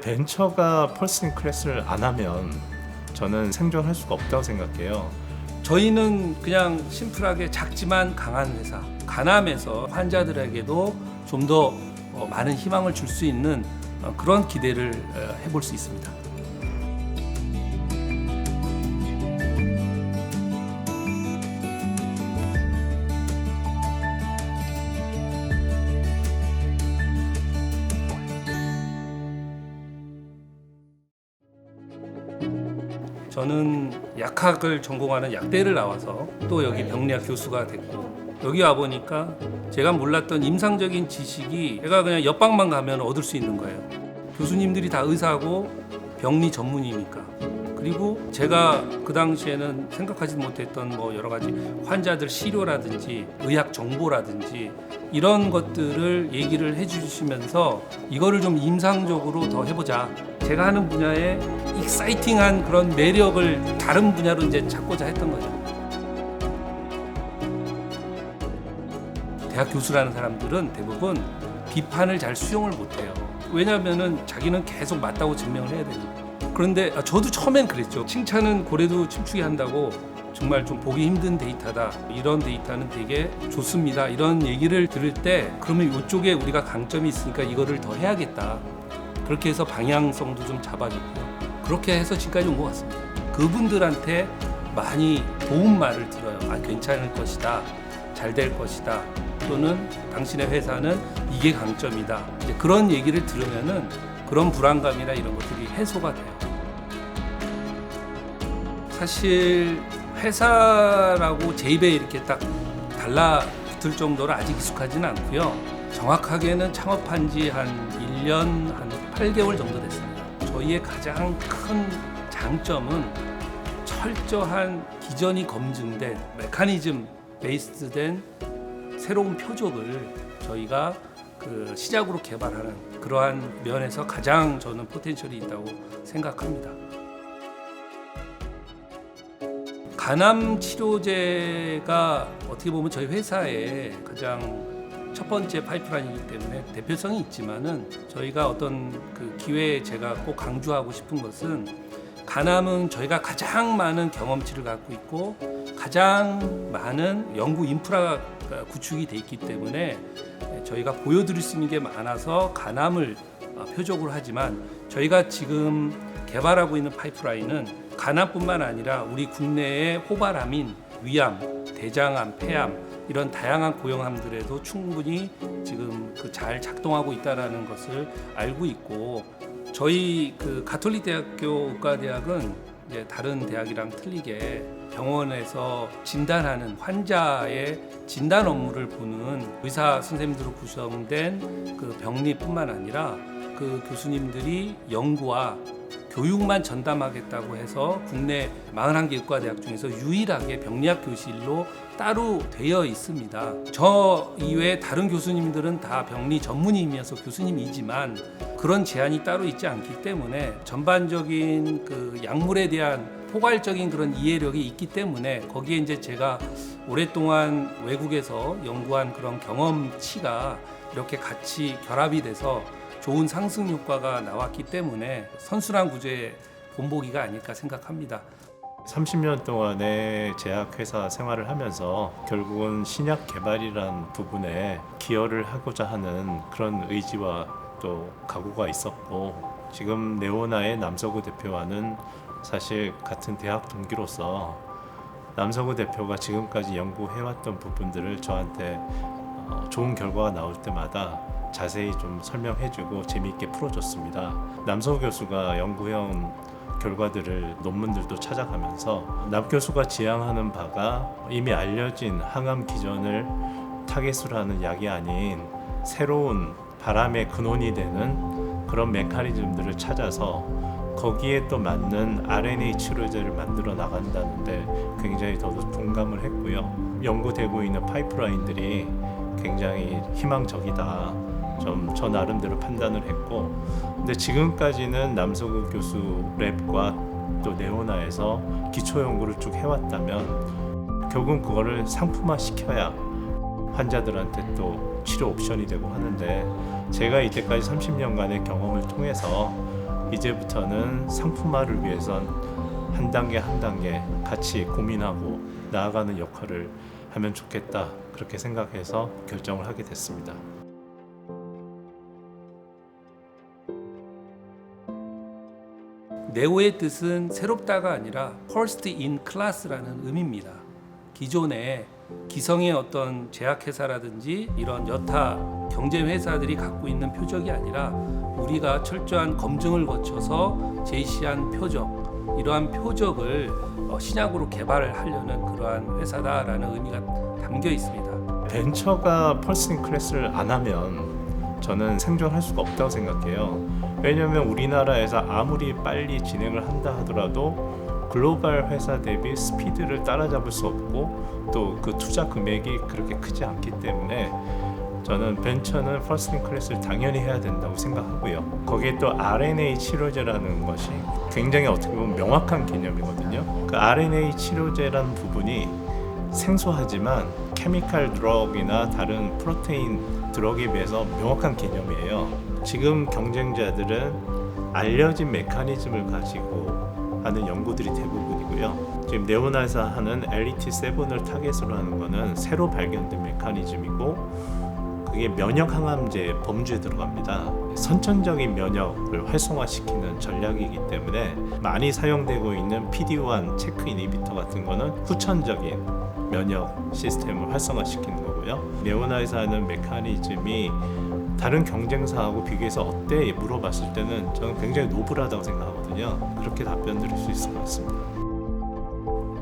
벤처가 펄싱 클래스를 안 하면 저는 생존할 수가 없다고 생각해요. 저희는 그냥 심플하게 작지만 강한 회사, 가남에서 환자들에게도 좀 더 많은 희망을 줄 수 있는 그런 기대를 해볼 수 있습니다. 저는 약학을 전공하는 약대를 나와서 또 여기 병리학 교수가 됐고, 여기 와 보니까 제가 몰랐던 임상적인 지식이 제가 그냥 옆방만 가면 얻을 수 있는 거예요. 교수님들이 다 의사고 병리 전문이니까. 그리고 제가 그 당시에는 생각하지 못했던 여러 가지 환자들 시료라든지 의학 정보라든지 이런 것들을 얘기를 해주시면서 이거를 좀 임상적으로 더 해보자. 제가 하는 분야에 익사이팅한 그런 매력을 다른 분야로 이제 찾고자 했던 거죠. 대학 교수라는 사람들은 대부분 비판을 잘 수용을 못해요. 왜냐하면은 자기는 계속 맞다고 증명을 해야 되니까. 그런데 저도 처음엔 그랬죠. 칭찬은 고래도 춤추게 한다고 정말 좀 보기 힘든 데이터다. 이런 데이터는 되게 좋습니다. 이런 얘기를 들을 때 그러면 이쪽에 우리가 강점이 있으니까 이거를 더 해야겠다. 그렇게 해서 방향성도 좀 잡아줬고요. 그렇게 해서 지금까지 온 것 같습니다. 그분들한테 많이 도움 말을 들어요. 괜찮을 것이다. 잘 될 것이다. 또는 당신의 회사는 이게 강점이다. 이제 그런 얘기를 들으면은 그런 불안감이나 이런 것들이 해소가 돼요. 사실 회사라고 제 입에 이렇게 딱 달라붙을 정도로 아직 익숙하지는 않고요. 정확하게는 창업한 지 한 1년 한 8개월 정도 됐습니다. 저희의 가장 큰 장점은 철저한 기전이 검증된 메커니즘 베이스된 새로운 표적을 저희가 시작으로 개발하는 그러한 면에서 가장 저는 포텐셜이 있다고 생각합니다. 간암 치료제가 어떻게 보면 저희 회사의 가장 첫 번째 파이프라인이기 때문에 대표성이 있지만은 저희가 어떤 기회에 제가 꼭 강조하고 싶은 것은 간암은 저희가 가장 많은 경험치를 갖고 있고 가장 많은 연구 인프라가 구축이 돼 있기 때문에 저희가 보여드릴 수 있는 게 많아서 간암을 표적으로 하지만 저희가 지금 개발하고 있는 파이프라인은 간암뿐만 아니라 우리 국내의 호발암인 위암, 대장암, 폐암 이런 다양한 고형암들에도 충분히 지금 잘 작동하고 있다는 것을 알고 있고 저희 가톨릭대학교 의과대학은 이제 다른 대학이랑 틀리게 병원에서 진단하는 환자의 진단 업무를 보는 의사 선생님들로 구성된 병리뿐만 아니라 교수님들이 연구와 교육만 전담하겠다고 해서 국내 41개 의과대학 중에서 유일하게 병리학 교실로 따로 되어 있습니다. 저 이외에 다른 교수님들은 다 병리 전문의이면서 교수님이지만 그런 제한이 따로 있지 않기 때문에 전반적인 약물에 대한 포괄적인 그런 이해력이 있기 때문에 거기에 이제 제가 오랫동안 외국에서 연구한 그런 경험치가 이렇게 같이 결합이 돼서 좋은 상승 효과가 나왔기 때문에 선순환 구조의 본보기가 아닐까 생각합니다. 30년 동안의 제약회사 생활을 하면서 결국은 신약 개발이란 부분에 기여를 하고자 하는 그런 의지와 또 각오가 있었고 지금 네오나의 남서구 대표와는 사실 같은 대학 동기로서 남서구 대표가 지금까지 연구해왔던 부분들을 저한테 좋은 결과가 나올 때마다 자세히 좀 설명해주고 재미있게 풀어줬습니다. 남서구 교수가 연구해온 결과들을 논문들도 찾아가면서 남 교수가 지향하는 바가 이미 알려진 항암 기전을 타겟으로 하는 약이 아닌 새로운 바람의 근원이 되는 그런 메커니즘들을 찾아서 거기에 또 맞는 RNA 치료제를 만들어 나간다는데 굉장히 더욱 공감을 했고요. 연구되고 있는 파이프라인들이 굉장히 희망적이다. 좀 저 나름대로 판단을 했고, 근데 지금까지는 남서구 교수 랩과 또 네오나에서 기초 연구를 쭉 해왔다면 결국은 그거를 상품화 시켜야 환자들한테 또 치료 옵션이 되고 하는데 제가 이때까지 30년간의 경험을 통해서 이제부터는 상품화를 위해선 한 단계 한 단계 같이 고민하고 나아가는 역할을 하면 좋겠다, 그렇게 생각해서 결정을 하게 됐습니다. 네오의 뜻은 새롭다가 아니라 first in class라는 의미입니다. 기존의 기성의 어떤 제약회사라든지 이런 여타 경쟁회사들이 갖고 있는 표적이 아니라 우리가 철저한 검증을 거쳐서 제시한 표적, 이러한 표적을 신약으로 개발하려는 그러한 회사다라는 의미가 담겨 있습니다. 벤처가 퍼스트 클래스를 안 하면 저는 생존할 수가 없다고 생각해요. 왜냐하면 우리나라에서 아무리 빨리 진행을 한다 하더라도 글로벌 회사 대비 스피드를 따라잡을 수 없고 또 그 투자 금액이 그렇게 크지 않기 때문에 저는 벤처는 퍼스트 클래스를 당연히 해야 된다고 생각하고요. 거기에 또 RNA 치료제라는 것이 굉장히 어떻게 보면 명확한 개념이거든요. 그 RNA 치료제라는 부분이 생소하지만 케미칼 드럭이나 다른 프로테인 드럭에 비해서 명확한 개념이에요. 지금 경쟁자들은 알려진 메커니즘을 가지고 하는 연구들이 대부분이고요. 지금 네오나에서 하는 LET7을 타겟으로 하는 거는 새로 발견된 메커니즘이고 그게 면역 항암제 범주에 들어갑니다. 선천적인 면역을 활성화시키는 전략이기 때문에 많이 사용되고 있는 PD-1 체크 이니비터 같은 거는 후천적인 면역 시스템을 활성화시키는 거고요. 네오나에서 하는 메커니즘이 다른 경쟁사하고 비교해서 어때? 물어봤을 때는 저는 굉장히 노블하다고 생각하거든요. 그렇게 답변 드릴 수 있을 것 같습니다.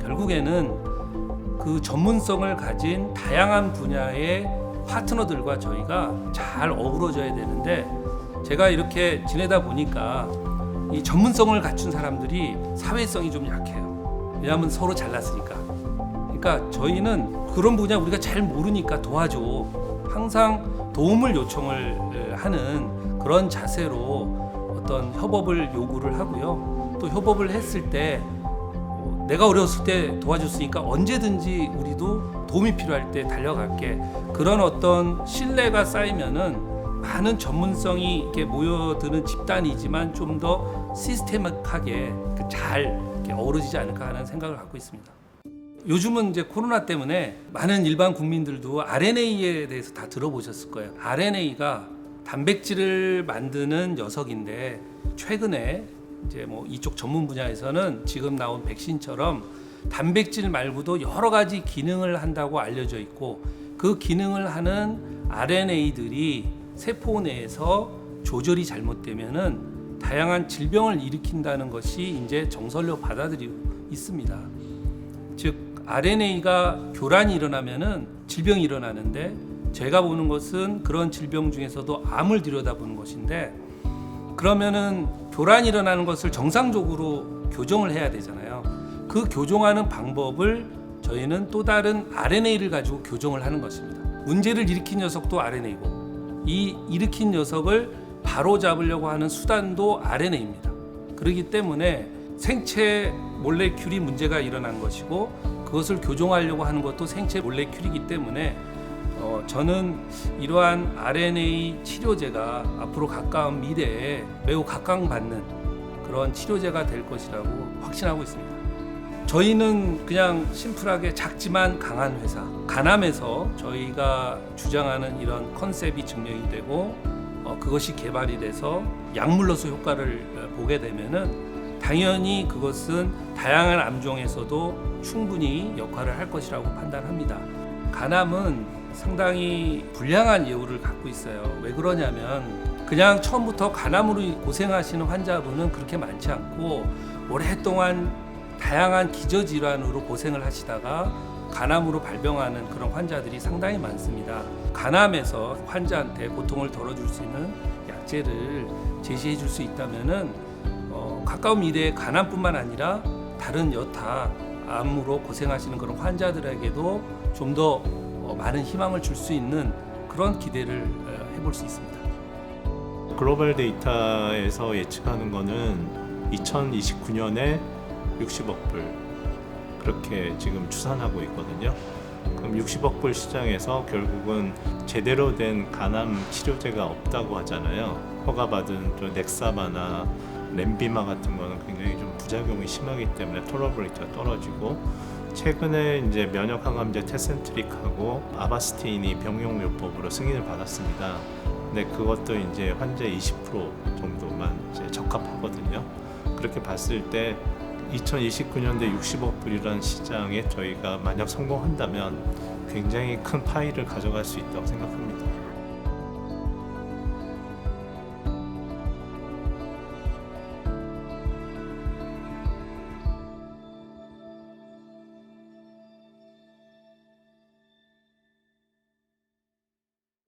결국에는 그 전문성을 가진 다양한 분야의 파트너들과 저희가 잘 어우러져야 되는데, 제가 이렇게 지내다 보니까 이 전문성을 갖춘 사람들이 사회성이 좀 약해요. 왜냐하면 서로 잘났으니까. 그러니까 저희는 그런 분야 우리가 잘 모르니까 도와줘, 항상 도움을 요청을 하는 그런 자세로 어떤 협업을 요구를 하고요. 또 협업을 했을 때 내가 어려웠을 때 도와줬으니까 언제든지 우리도 도움이 필요할 때 달려갈게, 그런 어떤 신뢰가 쌓이면은 많은 전문성이 이렇게 모여드는 집단이지만 좀 더 시스템하게 잘 이렇게 어우러지지 않을까 하는 생각을 갖고 있습니다. 요즘은 이제 코로나 때문에 많은 일반 국민들도 RNA에 대해서 다 들어보셨을 거예요. RNA가 단백질을 만드는 녀석인데, 최근에 이제 뭐 이쪽 전문 분야에서는 지금 나온 백신처럼 단백질 말고도 여러 가지 기능을 한다고 알려져 있고, 그 기능을 하는 RNA들이 세포 내에서 조절이 잘못되면은 다양한 질병을 일으킨다는 것이 이제 정설로 받아들이고 있습니다. 즉 RNA가 교란이 일어나면은 질병이 일어나는데, 제가 보는 것은 그런 질병 중에서도 암을 들여다보는 것인데, 그러면은 교란이 일어나는 것을 정상적으로 교정을 해야 되잖아요. 그 교정하는 방법을 저희는 또 다른 RNA를 가지고 교정을 하는 것입니다. 문제를 일으킨 녀석도 RNA고, 이 일으킨 녀석을 바로 잡으려고 하는 수단도 RNA입니다. 그렇기 때문에 생체 몰레큘이 문제가 일어난 것이고, 그것을 교정하려고 하는 것도 생체 몰레큘이기 때문에 저는 이러한 RNA 치료제가 앞으로 가까운 미래에 매우 각광받는 그런 치료제가 될 것이라고 확신하고 있습니다. 저희는 그냥 심플하게 작지만 강한 회사, 가남에서 저희가 주장하는 이런 컨셉이 증명이 되고 그것이 개발이 돼서 약물로서 효과를 보게 되면은 당연히 그것은 다양한 암종에서도 충분히 역할을 할 것이라고 판단합니다. 가남은 상당히 불량한 예우를 갖고 있어요. 왜 그러냐면 그냥 처음부터 간암으로 고생하시는 환자분은 그렇게 많지 않고, 오랫동안 다양한 기저질환으로 고생을 하시다가 간암으로 발병하는 그런 환자들이 상당히 많습니다. 간암에서 환자한테 고통을 덜어줄 수 있는 약제를 제시해 줄 수 있다면은 가까운 미래에 간암뿐만 아니라 다른 여타 암으로 고생하시는 그런 환자들에게도 좀 더 많은 희망을 줄 수 있는 그런 기대를 해볼 수 있습니다. 글로벌 데이터에서 예측하는 거는 2029년에 60억 불 그렇게 지금 추산하고 있거든요. 그럼 60억 불 시장에서 결국은 제대로 된 간암 치료제가 없다고 하잖아요. 허가받은 좀 넥사바나 렌비마 같은 거는 굉장히 좀 부작용이 심하기 때문에 톨러블레이트가 떨어지고, 최근에 이제 면역 항암제 테센트릭하고 아바스틴이 병용요법으로 승인을 받았습니다. 근데 그것도 이제 환자 20% 정도만 이제 적합하거든요. 그렇게 봤을 때 2029년대 60억 불이라는 시장에 저희가 만약 성공한다면 굉장히 큰 파이를 가져갈 수 있다고 생각합니다.